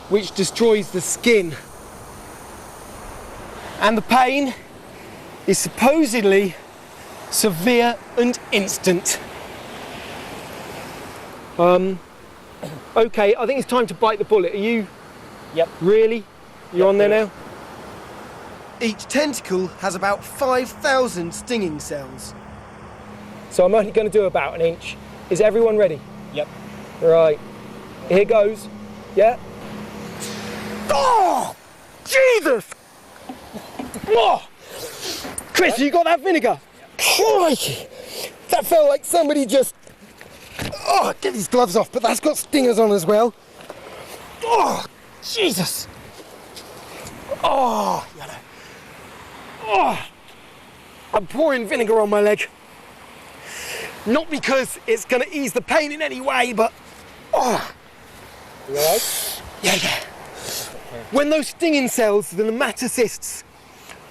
which destroys the skin. And the pain is supposedly severe and instant. Okay, I think it's time to bite the bullet. Are you? Yep. Really? You're on there now? Each tentacle has about 5,000 stinging cells. So I'm only going to do about an inch. Is everyone ready? Yep. Right. Here goes. Yeah? Oh! Jesus! Oh! Chris, you got that vinegar? Crikey! That felt like somebody just... Oh, get these gloves off, but that's got stingers on as well. Oh, Jesus! Oh, yellow. Oh! I'm pouring vinegar on my leg. Not because it's going to ease the pain in any way, but... Oh! You all right? Yeah. When those stinging cells, the nematocysts,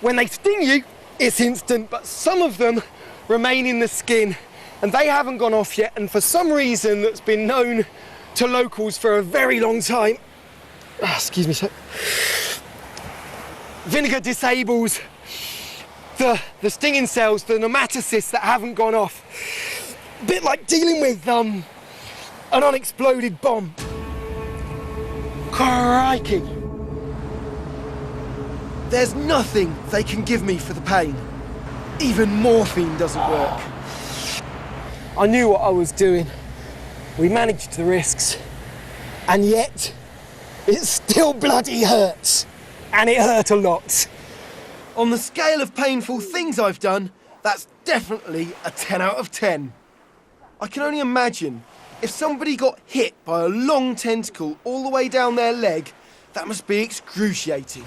when they sting you, it's instant, but some of them remain in the skin, and they haven't gone off yet, and for some reason that's been known to locals for a very long time, excuse me, sir, vinegar disables the stinging cells, the nematocysts that haven't gone off. A bit like dealing with an unexploded bomb. Crikey! There's nothing they can give me for the pain. Even morphine doesn't work. I knew what I was doing. We managed the risks. And yet, it still bloody hurts. And it hurt a lot. On the scale of painful things I've done, that's definitely a 10 out of 10. I can only imagine, if somebody got hit by a long tentacle all the way down their leg, that must be excruciating.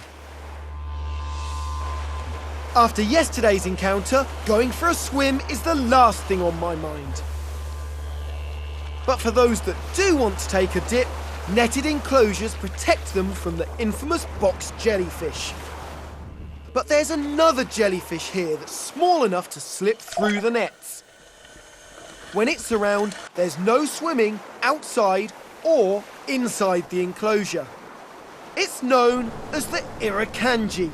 After yesterday's encounter, going for a swim is the last thing on my mind. But for those that do want to take a dip, netted enclosures protect them from the infamous box jellyfish. But there's another jellyfish here that's small enough to slip through the nets. When it's around, there's no swimming outside or inside the enclosure. It's known as the irukandji,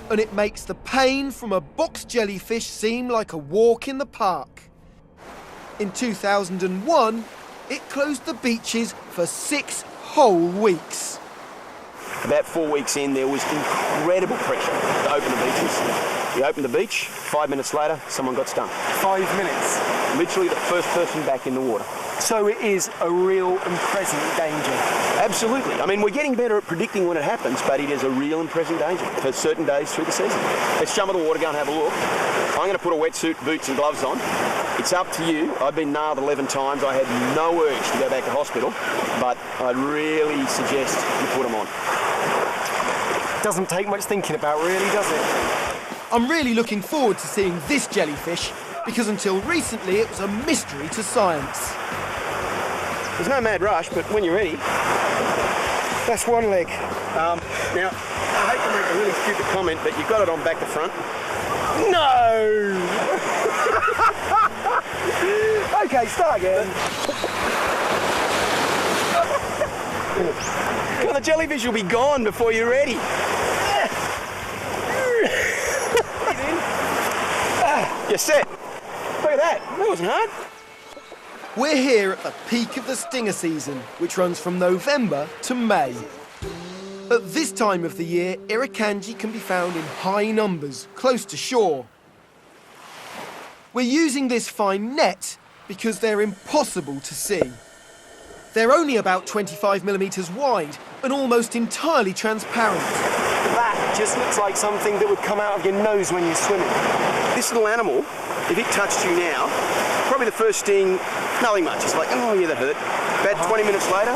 and it makes the pain from a box jellyfish seem like a walk in the park. In 2001, it closed the beaches for 6 whole weeks. About 4 weeks in, there was incredible pressure to open the beaches. You opened the beach, 5 minutes later, someone got stung. 5 minutes. Literally the first person back in the water. So it is a real and present danger. Absolutely. I mean, we're getting better at predicting when it happens, but it is a real and present danger for certain days through the season. Let's jump in the water, go and have a look. I'm going to put a wetsuit, boots and gloves on. It's up to you. I've been nailed 11 times. I had no urge to go back to hospital, but I'd really suggest you put them on. Doesn't take much thinking about, really, does it? I'm really looking forward to seeing this jellyfish, because until recently it was a mystery to science. There's no mad rush, but when you're ready... That's one leg. Now, I hate to make a really stupid comment, but you've got it on back to front. No! Okay, start again. Well, the jellyfish will be gone before you're ready. You're set. Look at that. That wasn't hard. We're here at the peak of the stinger season, which runs from November to May. At this time of the year, irukandji can be found in high numbers, close to shore. We're using this fine net because they're impossible to see. They're only about 25 millimetres wide and almost entirely transparent. That just looks like something that would come out of your nose when you're swimming. This little animal, if it touched you now, probably the first sting, nothing much. It's like, oh yeah, that hurt. About 20 minutes later,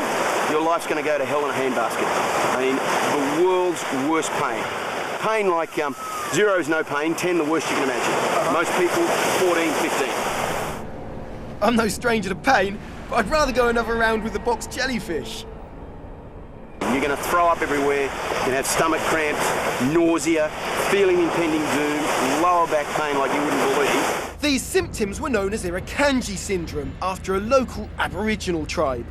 your life's going to go to hell in a handbasket. I mean, the world's worst pain. Pain like 0 is no pain, 10 the worst you can imagine. Most people, 14, 15. I'm no stranger to pain, but I'd rather go another round with the box jellyfish. You're going to throw up everywhere, you're going to have stomach cramps, nausea, feeling impending doom, lower back pain like you wouldn't believe. These symptoms were known as irukandji syndrome after a local Aboriginal tribe.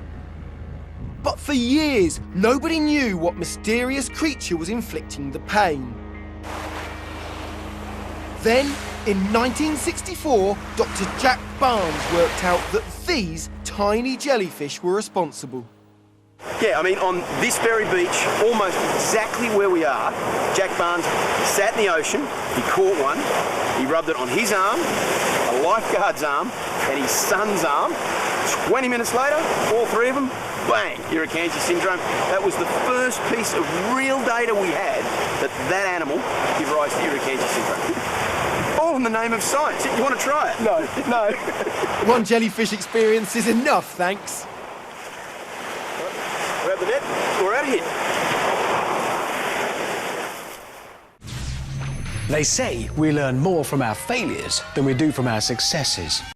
But for years, nobody knew what mysterious creature was inflicting the pain. Then, in 1964, Dr. Jack Barnes worked out that these tiny jellyfish were responsible. Yeah, I mean, on this very beach, almost exactly where we are, Jack Barnes sat in the ocean, he caught one, he rubbed it on his arm, a lifeguard's arm, and his son's arm. 20 minutes later, all three of them, bang, Irukandji syndrome. That was the first piece of real data we had that animal gave rise to Irukandji syndrome. All in the name of science. You want to try it? No. One jellyfish experience is enough, thanks. Grab the net, we're out of here. They say we learn more from our failures than we do from our successes.